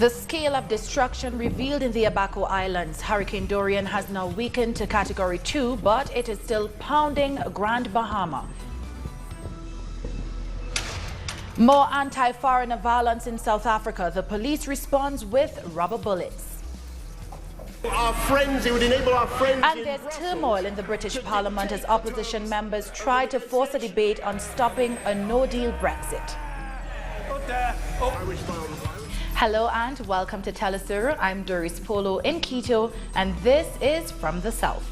The scale of destruction revealed in the Abaco Islands. Hurricane Dorian has now weakened to Category 2, but it is still pounding Grand Bahama. More anti-foreigner violence in South Africa. The police responds with rubber bullets. Our friends, it would enable our friends. And there's turmoil in the British Parliament as opposition members try to force a debate on stopping a no-deal Brexit. Hello and welcome to Telesur. I'm Doris Polo in Quito, and this is From the South.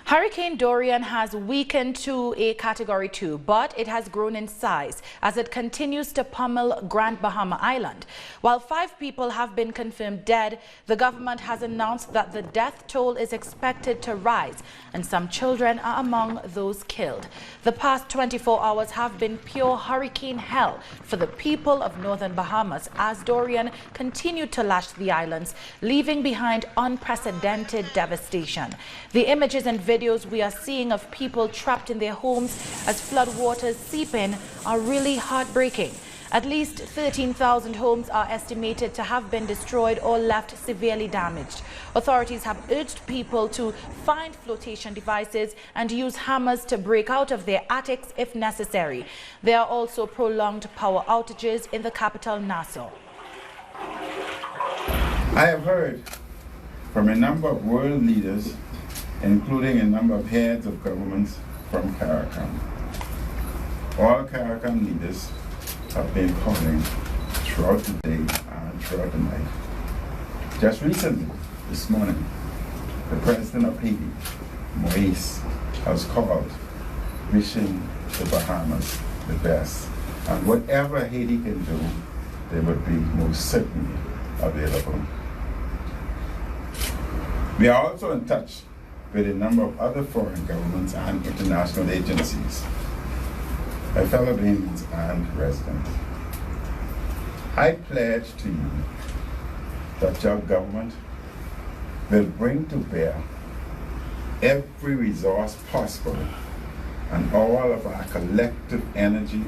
Hurricane Dorian has weakened to a Category 2, but it has grown in size as it continues to pummel Grand Bahama Island. While 5 people have been confirmed dead, the government has announced that the death toll is expected to rise, and some children are among those killed. The past 24 hours have been pure hurricane hell for the people of northern Bahamas as Dorian continued to lash the islands, leaving behind unprecedented devastation. The images and videos we are seeing of people trapped in their homes as floodwaters seep in are really heartbreaking. At least 13,000 homes are estimated to have been destroyed or left severely damaged. Authorities have urged people to find flotation devices and use hammers to break out of their attics if necessary. There are also prolonged power outages in the capital, Nassau. I have heard from a number of world leaders, including a number of heads of governments from CARICOM. All CARICOM leaders have been calling throughout the day and throughout the night. Just recently, this morning, the president of Haiti, Maurice, has called, wishing the Bahamas the best. And whatever Haiti can do, they would be most certainly available. We are also in touch with a number of other foreign governments and international agencies, my fellow Bahamians and residents. I pledge to you that your government will bring to bear every resource possible and all of our collective energy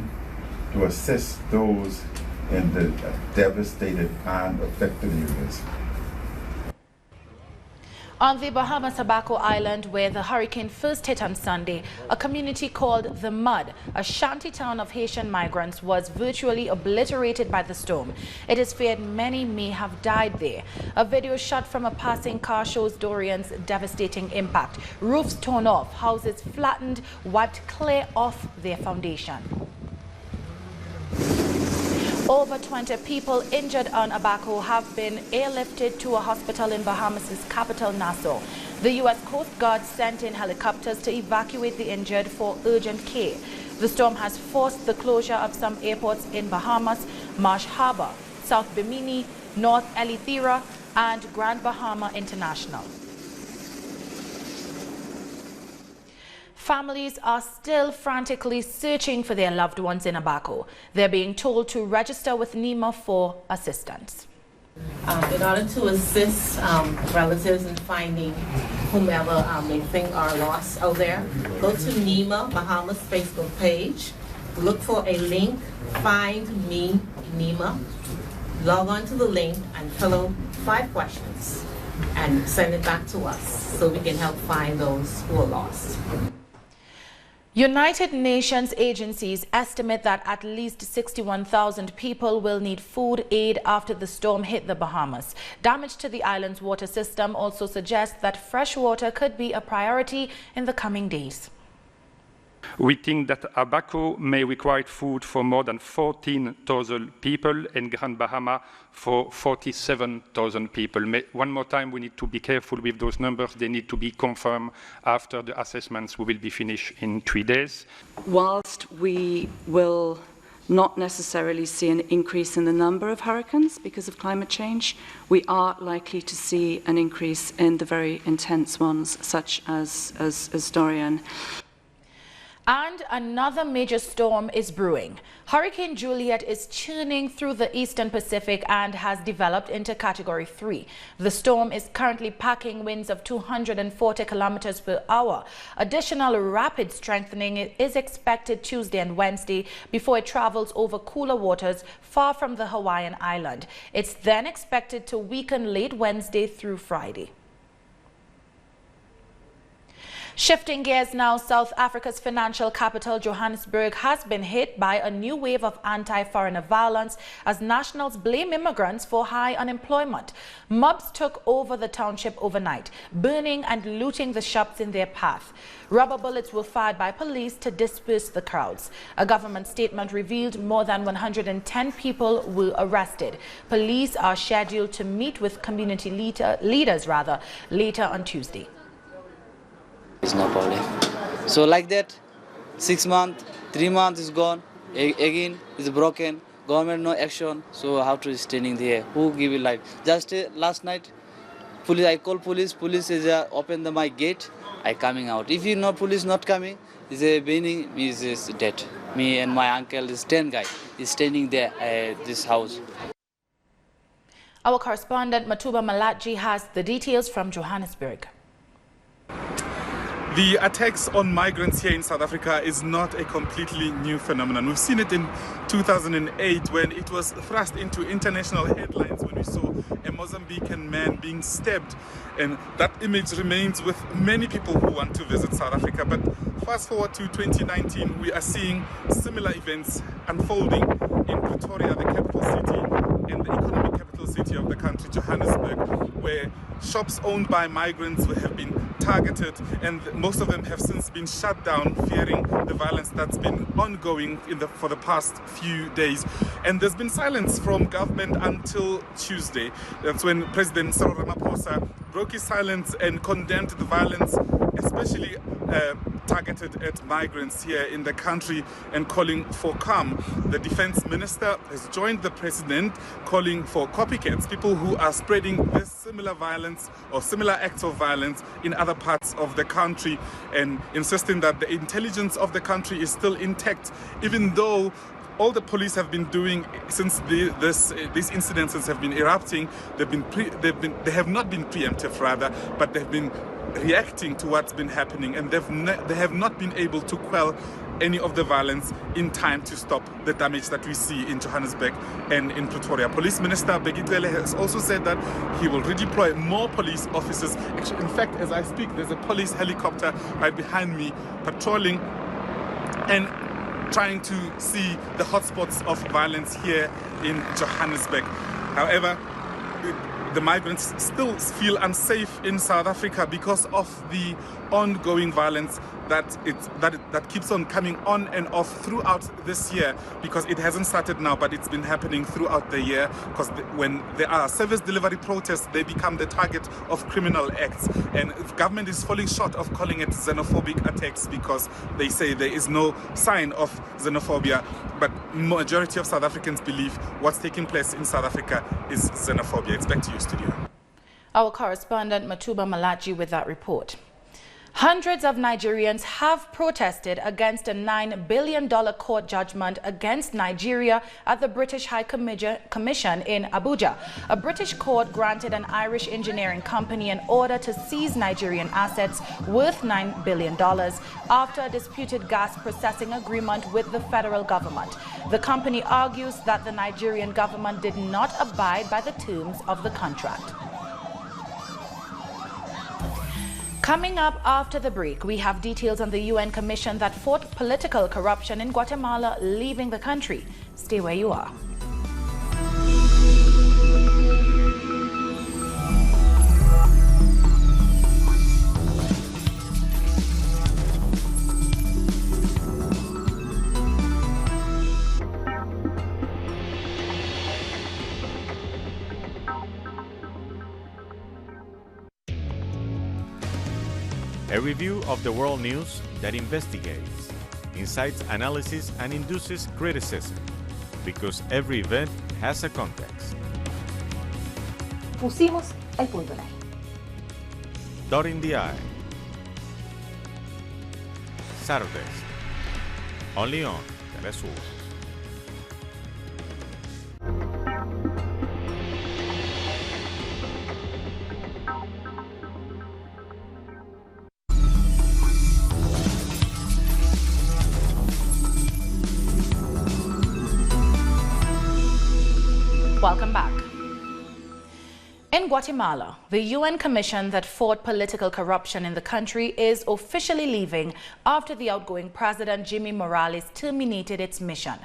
to assist those in the devastated and affected areas. On the Bahamas Abaco Island, where the hurricane first hit on Sunday, a community called The Mud, a shanty town of Haitian migrants, was virtually obliterated by the storm. It is feared many may have died there. A video shot from a passing car shows Dorian's devastating impact. Roofs torn off, houses flattened, wiped clear off their foundation. Over 20 people injured on Abaco have been airlifted to a hospital in Bahamas' capital, Nassau. The U.S. Coast Guard sent in helicopters to evacuate the injured for urgent care. The storm has forced the closure of some airports in Bahamas, Marsh Harbor, South Bimini, North Eleuthera, and Grand Bahama International. Families are still frantically searching for their loved ones in Abaco. They're being told to register with NEMA for assistance. In order to assist relatives in finding whomever they think are lost out there, go to NEMA Bahamas Facebook page, look for a link, Find Me NEMA, log on to the link and fill out 5 questions and send it back to us so we can help find those who are lost. United Nations agencies estimate that at least 61,000 people will need food aid after the storm hit the Bahamas. Damage to the island's water system also suggests that fresh water could be a priority in the coming days. We think that Abaco may require food for more than 14,000 people and Grand Bahama for 47,000 people. One more time, we need to be careful with those numbers. They need to be confirmed after the assessments will be finished in 3 days. Whilst we will not necessarily see an increase in the number of hurricanes because of climate change, we are likely to see an increase in the very intense ones, such as Dorian. And another major storm is brewing. Hurricane Juliet is churning through the eastern Pacific and has developed into Category 3. The storm is currently packing winds of 240 kilometers per hour. Additional rapid strengthening is expected Tuesday and Wednesday before it travels over cooler waters far from the Hawaiian island. It's then expected to weaken late Wednesday through Friday. Shifting gears now, South Africa's financial capital, Johannesburg, has been hit by a new wave of anti-foreigner violence as nationals blame immigrants for high unemployment. Mobs took over the township overnight, burning and looting the shops in their path. Rubber bullets were fired by police to disperse the crowds. A government statement revealed more than 110 people were arrested. Police are scheduled to meet with community leaders later on Tuesday. It's no problem. So like that, 6 months, 3 months is gone. Again, it's broken. Government no action. So how to standing there? Who give it life? Just last night, police. I call police. Police is open my gate. I coming out. If you know police not coming, is a beginning is dead. Me and my uncle is 10 guy is standing there at this house. Our correspondent Matuba Malachi has the details from Johannesburg. The attacks on migrants here in South Africa is not a completely new phenomenon. We've seen it in 2008 when it was thrust into international headlines when we saw a Mozambican man being stabbed. And that image remains with many people who want to visit South Africa. But fast forward to 2019, we are seeing similar events unfolding in Pretoria, the capital city, and the economic capital city of the country, Johannesburg, where shops owned by migrants have been targeted, and most of them have since been shut down, fearing the violence that's been ongoing for the past few days. And there's been silence from government until Tuesday. That's when President Cyril Ramaphosa broke his silence and condemned the violence, especially targeted at migrants here in the country, and calling for calm. The defense minister has joined the president, calling for copycats, people who are spreading this similar violence or similar acts of violence in other parts of the country, and insisting that the intelligence of the country is still intact, even though all the police have been doing since these incidences have been erupting. They have not been preemptive, rather, but they've been reacting to what's been happening, and they have not been able to quell any of the violence in time to stop the damage that we see in Johannesburg and in Pretoria. Police Minister Begitele has also said that he will redeploy more police officers. Actually, in fact, as I speak, there's a police helicopter right behind me patrolling and trying to see the hotspots of violence here in Johannesburg. However, the migrants still feel unsafe in South Africa because of the ongoing violence that keeps on coming on and off throughout this year, because it hasn't started now, but it's been happening throughout the year, because when there are service delivery protests, they become the target of criminal acts, and the government is falling short of calling it xenophobic attacks because they say there is no sign of xenophobia, but majority of South Africans believe what's taking place in South Africa is xenophobia. It's back to you, studio. Our correspondent Matuba Malachi with that report. Hundreds of Nigerians have protested against a $9 billion court judgment against Nigeria at the British High Commission in Abuja. A British court granted an Irish engineering company an order to seize Nigerian assets worth $9 billion after a disputed gas processing agreement with the federal government. The company argues that the Nigerian government did not abide by the terms of the contract. Coming up after the break, we have details on the UN commission that fought political corruption in Guatemala leaving the country. Stay where you are. A review of the world news that investigates, incites analysis, and induces criticism, because every event has a context. Pusimos el punto en I. Dot in the eye. Saturdays, only on Telesur. Welcome back. In Guatemala, the UN commission that fought political corruption in the country is officially leaving after the outgoing president, Jimmy Morales, terminated its mission.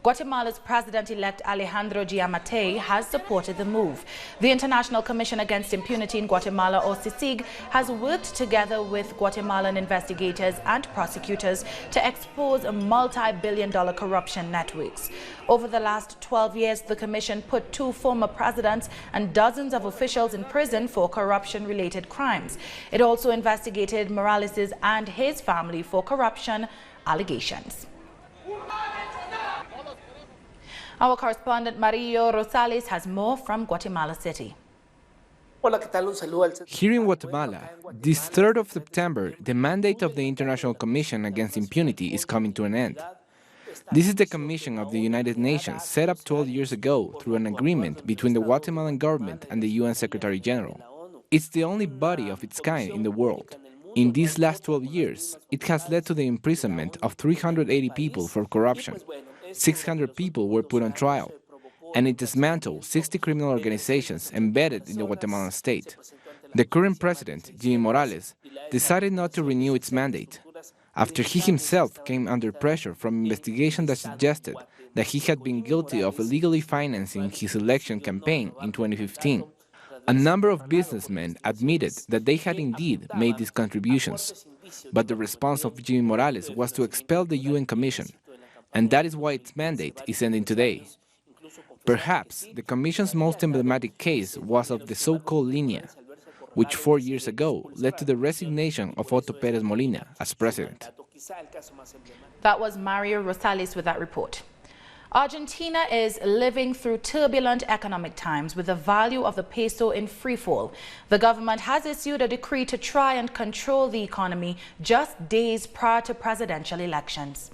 Guatemala's president-elect Alejandro Giammattei has supported the move. The International Commission Against Impunity in Guatemala, or CICIG, has worked together with Guatemalan investigators and prosecutors to expose multi-billion-dollar corruption networks. Over the last 12 years, the commission put 2 former presidents and dozens of officials in prison for corruption-related crimes. It also investigated Morales and his family for corruption allegations. Our correspondent Mario Rosales has more from Guatemala City. Here in Guatemala, this 3rd of September, the mandate of the International Commission Against Impunity is coming to an end. This is the commission of the United Nations set up 12 years ago through an agreement between the Guatemalan government and the UN Secretary General. It's the only body of its kind in the world. In these last 12 years, it has led to the imprisonment of 380 people for corruption. 600 people were put on trial, and it dismantled 60 criminal organizations embedded in the Guatemalan state. The current president, Jimmy Morales, decided not to renew its mandate, after he himself came under pressure from investigation that suggested that he had been guilty of illegally financing his election campaign in 2015. A number of businessmen admitted that they had indeed made these contributions, but the response of Jimmy Morales was to expel the UN Commission, and that is why its mandate is ending today. Perhaps the Commission's most emblematic case was of the so-called Línea, which 4 years ago led to the resignation of Otto Pérez Molina as president. That was Mario Rosales with that report. Argentina is living through turbulent economic times with the value of the peso in freefall. The government has issued a decree to try and control the economy just days prior to presidential elections.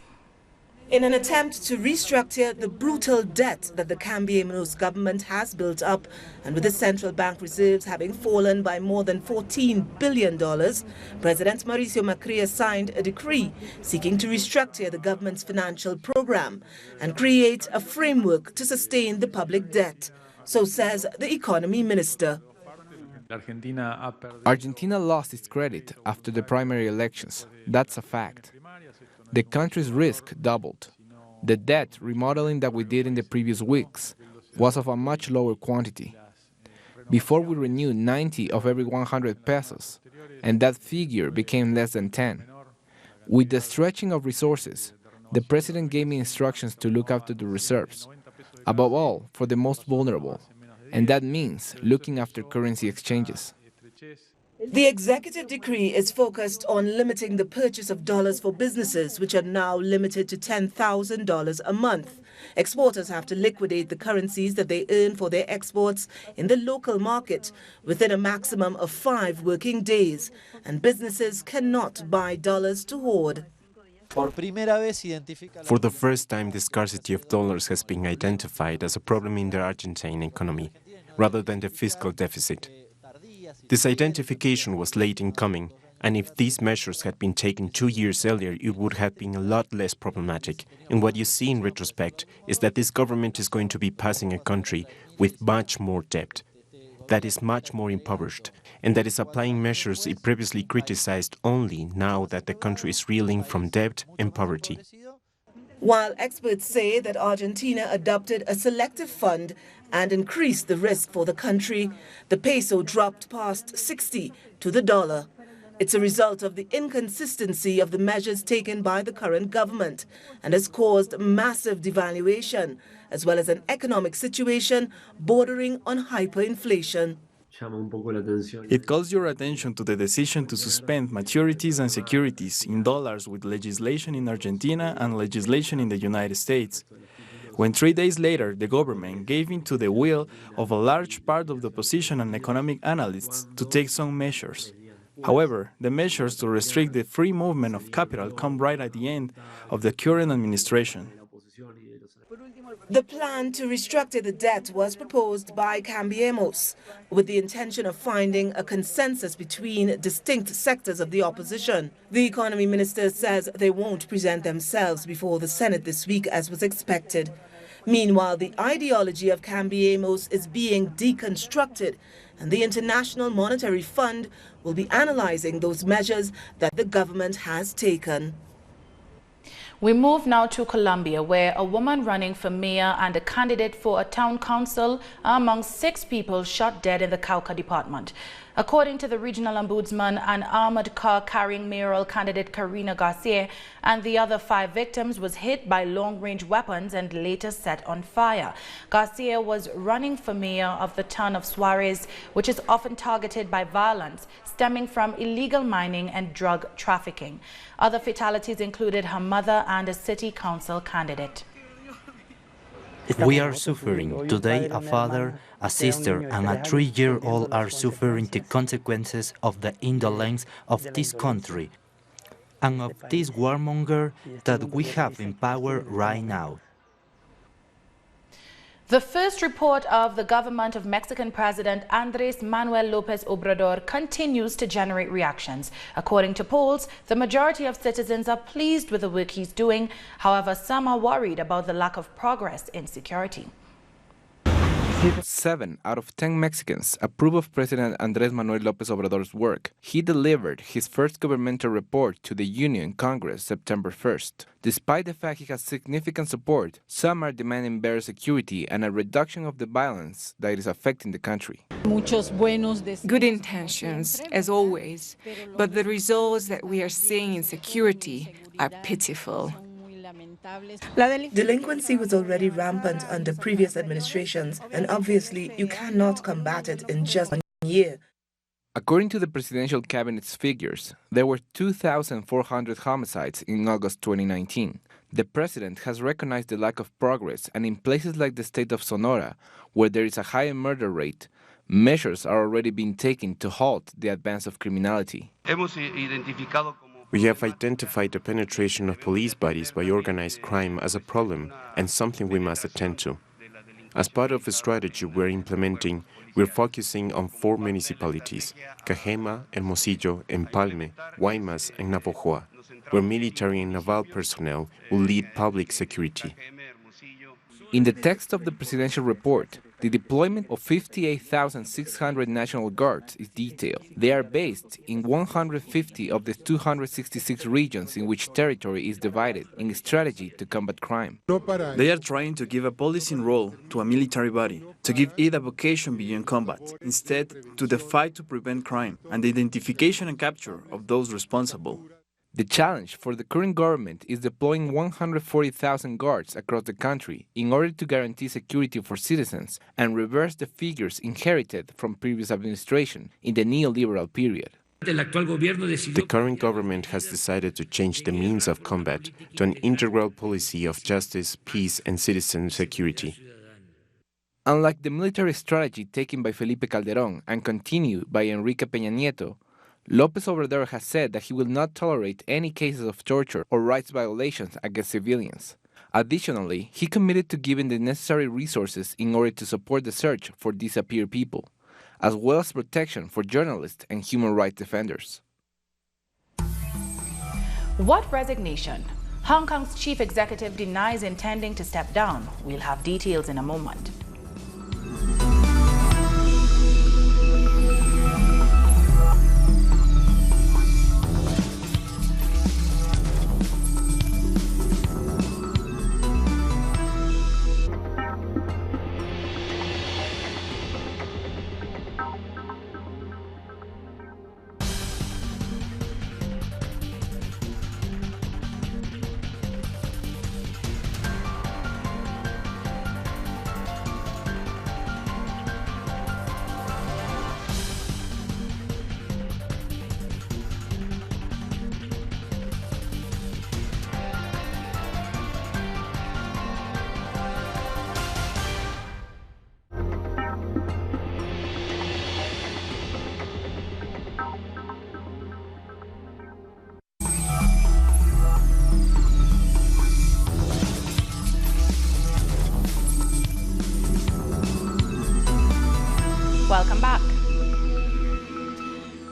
In an attempt to restructure the brutal debt that the Cambiemos government has built up, and with the central bank reserves having fallen by more than $14 billion, President Mauricio Macri signed a decree seeking to restructure the government's financial program and create a framework to sustain the public debt. So says the economy minister. Argentina lost its credit after the primary elections. That's a fact. The country's risk doubled. The debt remodeling that we did in the previous weeks was of a much lower quantity. Before we renewed 90 of every 100 pesos, and that figure became less than 10. With the stretching of resources, the president gave me instructions to look after the reserves, above all for the most vulnerable, and that means looking after currency exchanges. The executive decree is focused on limiting the purchase of dollars for businesses, which are now limited to $10,000 a month. Exporters have to liquidate the currencies that they earn for their exports in the local market within a maximum of 5 working days, and businesses cannot buy dollars to hoard. For the first time, the scarcity of dollars has been identified as a problem in the Argentine economy, rather than the fiscal deficit. This identification was late in coming, and if these measures had been taken 2 years earlier, it would have been a lot less problematic. And what you see in retrospect is that this government is going to be passing a country with much more debt, that is much more impoverished, and that is applying measures it previously criticized only now that the country is reeling from debt and poverty. While experts say that Argentina adopted a selective fund and increased the risk for the country, the peso dropped past 60 to the dollar. It's a result of the inconsistency of the measures taken by the current government and has caused massive devaluation, as well as an economic situation bordering on hyperinflation. It calls your attention to the decision to suspend maturities and securities in dollars with legislation in Argentina and legislation in the United States. When 3 days later the government gave in to the will of a large part of the opposition and economic analysts to take some measures. However, the measures to restrict the free movement of capital come right at the end of the current administration. The plan to restructure the debt was proposed by Cambiemos with the intention of finding a consensus between distinct sectors of the opposition. The economy minister says they won't present themselves before the Senate this week as was expected. Meanwhile, the ideology of Cambiemos is being deconstructed, and the International Monetary Fund will be analyzing those measures that the government has taken. We move now to Colombia, where a woman running for mayor and a candidate for a town council are among 6 people shot dead in the Cauca department. According to the regional ombudsman, an armored car carrying mayoral candidate Karina Garcia and the other 5 victims was hit by long-range weapons and later set on fire. Garcia was running for mayor of the town of Suarez, which is often targeted by violence stemming from illegal mining and drug trafficking. Other fatalities included her mother and a city council candidate. We are suffering. Today, a father, a sister, and a 3-year-old are suffering the consequences of the indolence of this country and of this warmonger that we have in power right now. The first report of the government of Mexican President Andrés Manuel López Obrador continues to generate reactions. According to polls, the majority of citizens are pleased with the work he's doing. However, some are worried about the lack of progress in security. 7 out of 10 Mexicans approve of President Andrés Manuel López Obrador's work. He delivered his first governmental report to the Union Congress September 1st. Despite the fact he has significant support, some are demanding better security and a reduction of the violence that is affecting the country. Good intentions, as always, but the results that we are seeing in security are pitiful. Delinquency was already rampant under previous administrations, and obviously you cannot combat it in just 1 year. According to the presidential cabinet's figures, there were 2,400 homicides in August 2019. The president has recognized the lack of progress, and in places like the state of Sonora, where there is a higher murder rate, measures are already being taken to halt the advance of criminality. We have identified the penetration of police bodies by organized crime as a problem and something we must attend to. As part of a strategy we're implementing, we're focusing on 4 municipalities, Cajema, Hermosillo, Empalme, Guaymas, and Navojoa, where military and naval personnel will lead public security. In the text of the presidential report, the deployment of 58,600 National Guards is detailed. They are based in 150 of the 266 regions in which territory is divided in a strategy to combat crime. They are trying to give a policing role to a military body, to give it a vocation beyond combat, instead to the fight to prevent crime and the identification and capture of those responsible. The challenge for the current government is deploying 140,000 guards across the country in order to guarantee security for citizens and reverse the figures inherited from previous administration in the neoliberal period. The current government has decided to change the means of combat to an integral policy of justice, peace, and citizen security. Unlike the military strategy taken by Felipe Calderón and continued by Enrique Peña Nieto, López Obrador has said that he will not tolerate any cases of torture or rights violations against civilians. Additionally, he committed to giving the necessary resources in order to support the search for disappeared people, as well as protection for journalists and human rights defenders. What resignation? Hong Kong's chief executive denies intending to step down. We'll have details in a moment.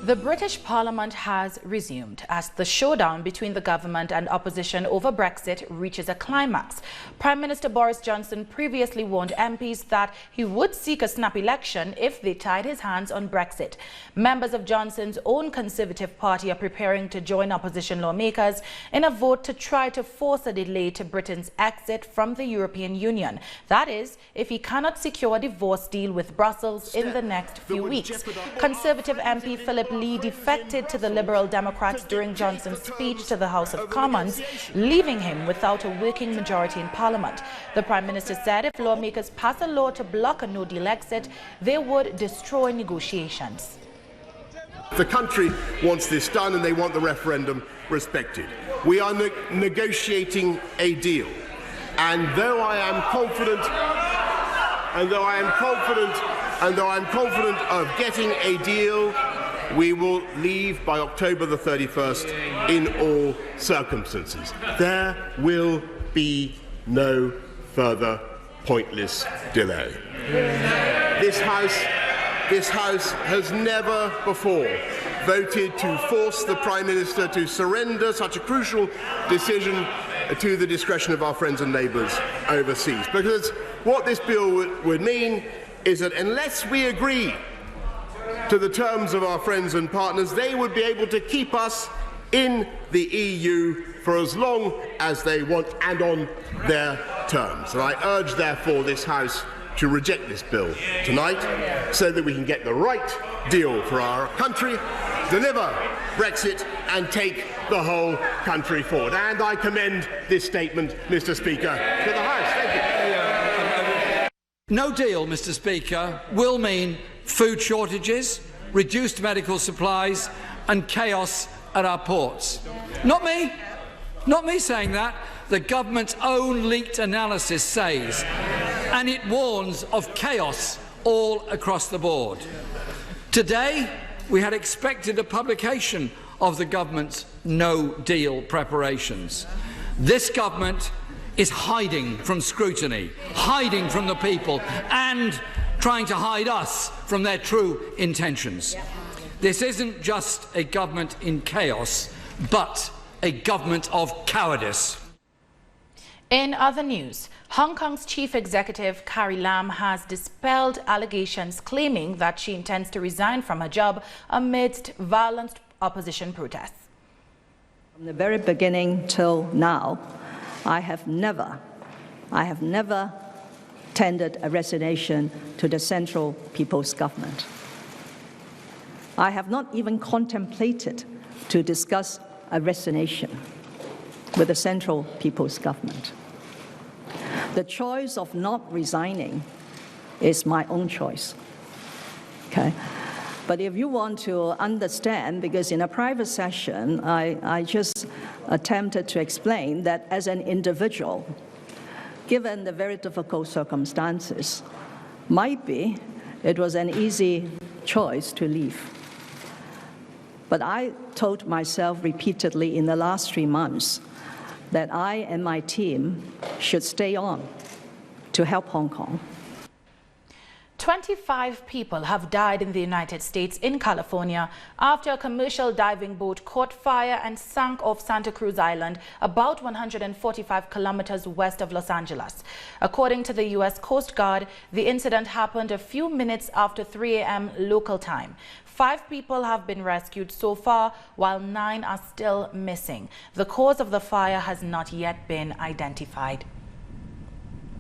The British Parliament has resumed as the showdown between the government and opposition over Brexit reaches a climax. Prime Minister Boris Johnson previously warned MPs that he would seek a snap election if they tied his hands on Brexit. Members of Johnson's own Conservative Party are preparing to join opposition lawmakers in a vote to try to force a delay to Britain's exit from the European Union. That is, if he cannot secure a divorce deal with Brussels in the next few weeks. Conservative MP Philip Lee defected to the Liberal Democrats during Johnson's speech to the House of Commons, leaving him without a working majority in Parliament. The Prime Minister said if lawmakers pass a law to block a no-deal exit, they would destroy negotiations. The country wants this done and they want the referendum respected. We are negotiating a deal. And though I am confident of getting a deal, we will leave by October the 31st in all circumstances. There will be no further pointless delay. This House has never before voted to force the Prime Minister to surrender such a crucial decision to the discretion of our friends and neighbours overseas. Because what this bill would mean is that unless we agree to the terms of our friends and partners, they would be able to keep us in the EU for as long as they want and on their terms. And I urge, therefore, this House to reject this bill tonight so that we can get the right deal for our country, deliver Brexit and take the whole country forward. And I commend this statement, Mr. Speaker, to the House. Thank you. No deal, Mr. Speaker, will mean food shortages, reduced medical supplies and chaos at our ports. Not me saying that. The government's own leaked analysis says, and it warns of chaos all across the board. Today, we had expected a publication of the government's no-deal preparations. This government is hiding from scrutiny, hiding from the people, and trying to hide us from their true intentions. This isn't just a government in chaos, but a government of cowardice. In other news, Hong Kong's chief executive, Carrie Lam, has dispelled allegations claiming that she intends to resign from her job amidst violent opposition protests. From the very beginning till now, I have never tendered a resignation to the Central People's Government. I have not even contemplated to discuss a resignation with the Central People's Government. The choice of not resigning is my own choice. Okay? But if you want to understand, because in a private session, I just attempted to explain that as an individual, given the very difficult circumstances, might be it was an easy choice to leave. But I told myself repeatedly in the last 3 months that I and my team should stay on to help Hong Kong. 25 people have died in the United States in California after a commercial diving boat caught fire and sank off Santa Cruz Island, about 145 kilometers west of Los Angeles. According to the U.S. Coast Guard, the incident happened a few minutes after 3 a.m. local time. 5 people have been rescued so far, while 9 are still missing. The cause of the fire has not yet been identified.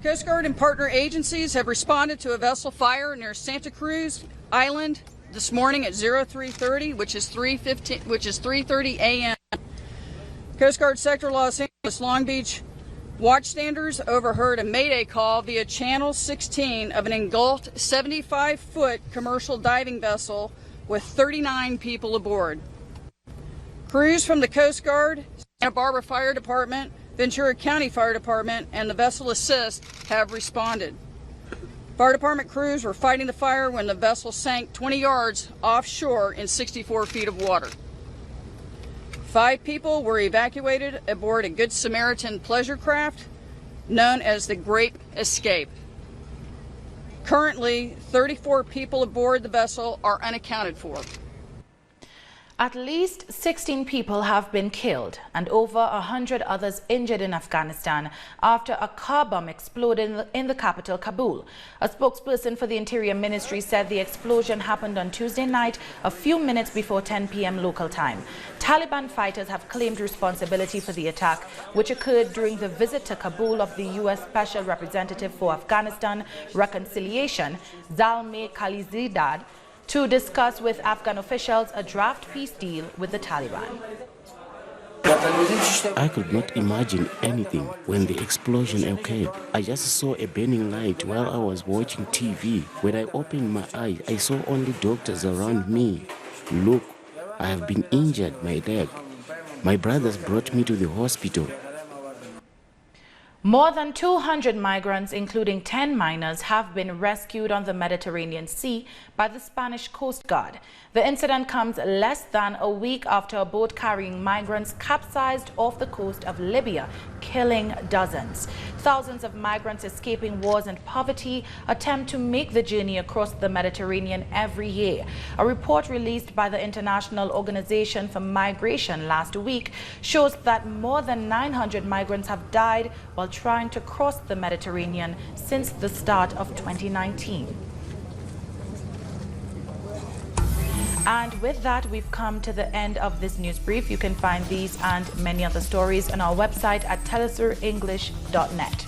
Coast Guard and partner agencies have responded to a vessel fire near Santa Cruz Island this morning at 03:30, which is 3:30 a.m. Coast Guard Sector Los Angeles Long Beach watchstanders overheard a mayday call via Channel 16 of an engulfed 75-foot commercial diving vessel with 39 people aboard. Crews from the Coast Guard, Santa Barbara Fire Department, Ventura County Fire Department, and the Vessel Assist have responded. Fire department crews were fighting the fire when the vessel sank 20 yards offshore in 64 feet of water. 5 people were evacuated aboard a Good Samaritan pleasure craft known as the Great Escape. Currently, 34 people aboard the vessel are unaccounted for. At least 16 people have been killed and over 100 others injured in Afghanistan after a car bomb exploded in the capital, Kabul. A spokesperson for the Interior Ministry said the explosion happened on Tuesday night, a few minutes before 10 p.m. local time. Taliban fighters have claimed responsibility for the attack, which occurred during the visit to Kabul of the U.S. Special Representative for Afghanistan Reconciliation, Zalmay Khalilzad, to discuss with Afghan officials a draft peace deal with the Taliban. I could not imagine anything when the explosion occurred. I just saw a burning light while I was watching TV. When I opened my eyes, I saw only doctors around me. Look, I have been injured, my leg. My brothers brought me to the hospital. More than 200 migrants, including 10 minors, have been rescued on the Mediterranean Sea by the Spanish Coast Guard. The incident comes less than a week after a boat carrying migrants capsized off the coast of Libya, killing dozens. Thousands of migrants escaping wars and poverty attempt to make the journey across the Mediterranean every year. A report released by the International Organization for Migration last week shows that more than 900 migrants have died while trying to cross the Mediterranean since the start of 2019. And with that, we've come to the end of this news brief. You can find these and many other stories on our website at telesurenglish.net.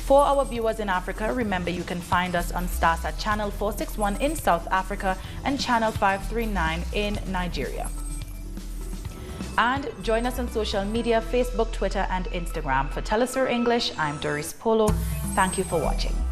For our viewers in Africa, remember you can find us on Starsa Channel 461 in South Africa and Channel 539 in Nigeria. And join us on social media, Facebook, Twitter, and Instagram. For Telesur English, I'm Doris Polo. Thank you for watching.